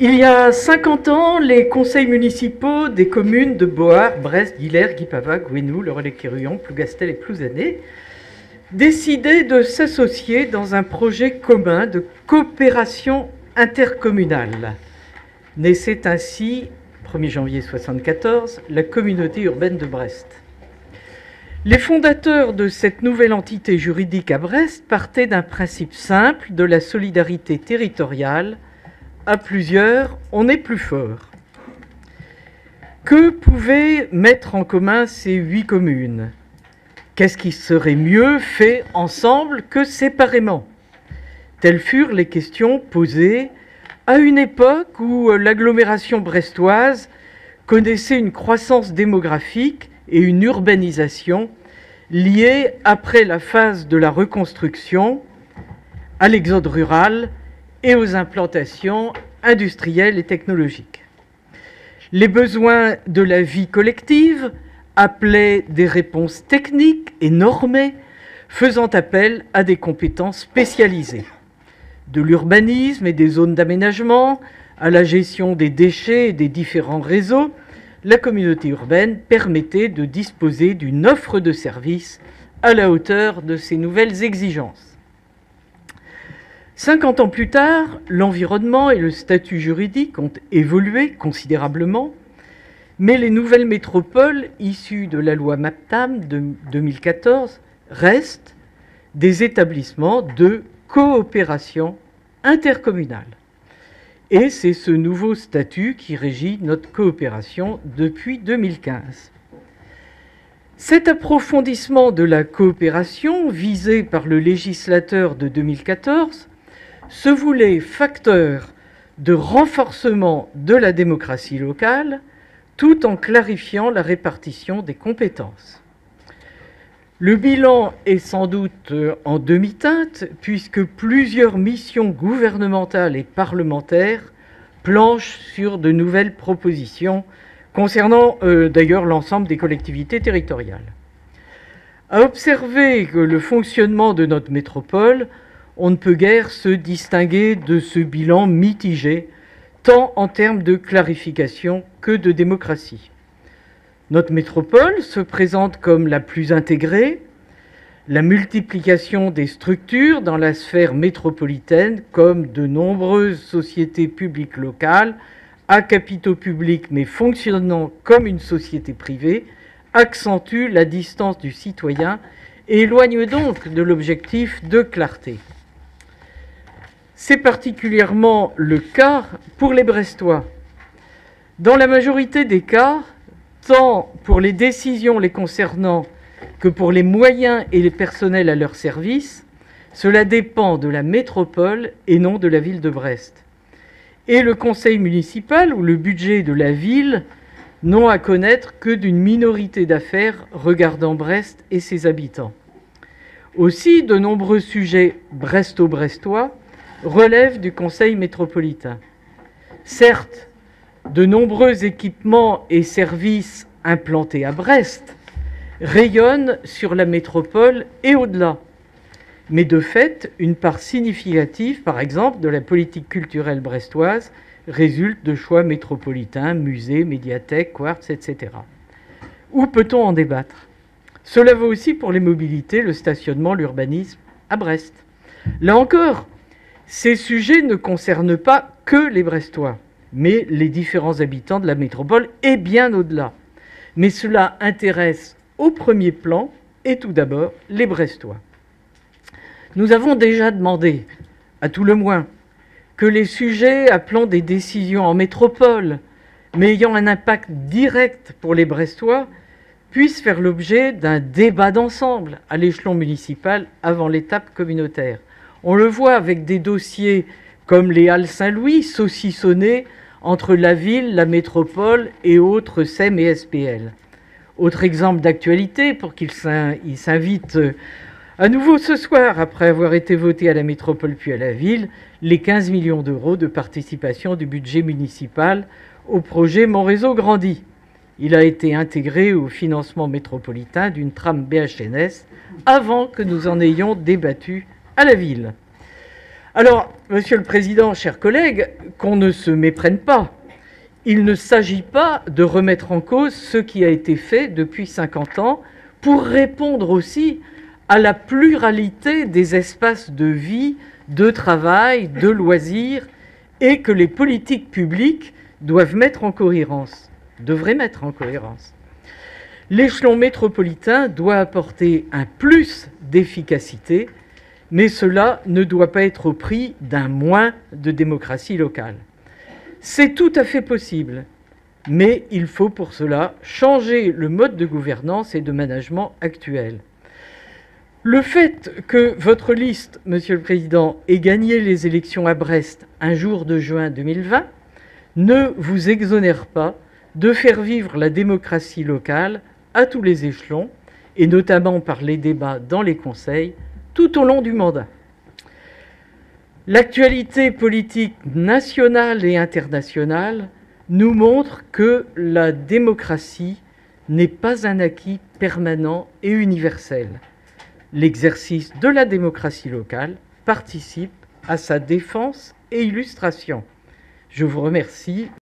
Il y a 50 ans, les conseils municipaux des communes de Boart, Brest, Guilher, Guipava, Gouesnou, Le Relecq-Kerhuon, Plougastel et Plouzané décidaient de s'associer dans un projet commun de coopération intercommunale. Naissait ainsi, 1er janvier 1974, la communauté urbaine de Brest. Les fondateurs de cette nouvelle entité juridique à Brest partaient d'un principe simple de la solidarité territoriale. À plusieurs, on est plus fort. Que pouvaient mettre en commun ces 8 communes? Qu'est-ce qui serait mieux fait ensemble que séparément? Telles furent les questions posées à une époque où l'agglomération brestoise connaissait une croissance démographique et une urbanisation liées après la phase de la reconstruction à l'exode rural et aux implantations industrielles et technologiques. Les besoins de la vie collective appelaient des réponses techniques et normées, faisant appel à des compétences spécialisées. De l'urbanisme et des zones d'aménagement à la gestion des déchets et des différents réseaux, la communauté urbaine permettait de disposer d'une offre de services à la hauteur de ces nouvelles exigences. 50 ans plus tard, l'environnement et le statut juridique ont évolué considérablement, mais les nouvelles métropoles issues de la loi MAPTAM de 2014 restent des établissements de coopération intercommunale. Et c'est ce nouveau statut qui régit notre coopération depuis 2015. Cet approfondissement de la coopération visé par le législateur de 2014 se voulait facteur de renforcement de la démocratie locale tout en clarifiant la répartition des compétences. Le bilan est sans doute en demi-teinte puisque plusieurs missions gouvernementales et parlementaires planchent sur de nouvelles propositions concernant d'ailleurs l'ensemble des collectivités territoriales. À observer que le fonctionnement de notre métropole, on ne peut guère se distinguer de ce bilan mitigé, tant en termes de clarification que de démocratie. Notre métropole se présente comme la plus intégrée, la multiplication des structures dans la sphère métropolitaine, comme de nombreuses sociétés publiques locales, à capitaux publics mais fonctionnant comme une société privée, accentue la distance du citoyen et éloigne donc de l'objectif de clarté. C'est particulièrement le cas pour les Brestois. Dans la majorité des cas, tant pour les décisions les concernant que pour les moyens et les personnels à leur service, cela dépend de la métropole et non de la ville de Brest. Et le conseil municipal ou le budget de la ville n'ont à connaître que d'une minorité d'affaires regardant Brest et ses habitants. Aussi, de nombreux sujets bresto-brestois relèvent du conseil métropolitain. Certes, de nombreux équipements et services implantés à Brest rayonnent sur la métropole et au-delà. Mais de fait, une part significative, par exemple, de la politique culturelle brestoise résulte de choix métropolitains, musées, médiathèques, quartz, etc. Où peut-on en débattre? Cela vaut aussi pour les mobilités, le stationnement, l'urbanisme à Brest. Là encore, ces sujets ne concernent pas que les Brestois, mais les différents habitants de la métropole et bien au-delà. Mais cela intéresse au premier plan et tout d'abord les Brestois. Nous avons déjà demandé, à tout le moins, que les sujets appelant des décisions en métropole, mais ayant un impact direct pour les Brestois, puissent faire l'objet d'un débat d'ensemble à l'échelon municipal avant l'étape communautaire. On le voit avec des dossiers comme les Halles Saint-Louis, saucissonnés entre la ville, la métropole et autres SEM et SPL. Autre exemple d'actualité pour qu'il s'invite à nouveau ce soir, après avoir été voté à la métropole puis à la ville, les 15 millions d'euros de participation du budget municipal au projet Mon Réseau grandit. Il a été intégré au financement métropolitain d'une trame BHNS avant que nous en ayons débattu à la ville. Alors, Monsieur le Président, chers collègues, qu'on ne se méprenne pas. Il ne s'agit pas de remettre en cause ce qui a été fait depuis 50 ans pour répondre aussi à la pluralité des espaces de vie, de travail, de loisirs, et que les politiques publiques devraient mettre en cohérence. L'échelon métropolitain doit apporter un plus d'efficacité, mais cela ne doit pas être au prix d'un moins de démocratie locale. C'est tout à fait possible, mais il faut pour cela changer le mode de gouvernance et de management actuel. Le fait que votre liste, Monsieur le Président, ait gagné les élections à Brest un jour de juin 2020 ne vous exonère pas de faire vivre la démocratie locale à tous les échelons, et notamment par les débats dans les conseils, tout au long du mandat. L'actualité politique nationale et internationale nous montre que la démocratie n'est pas un acquis permanent et universel. L'exercice de la démocratie locale participe à sa défense et illustration. Je vous remercie.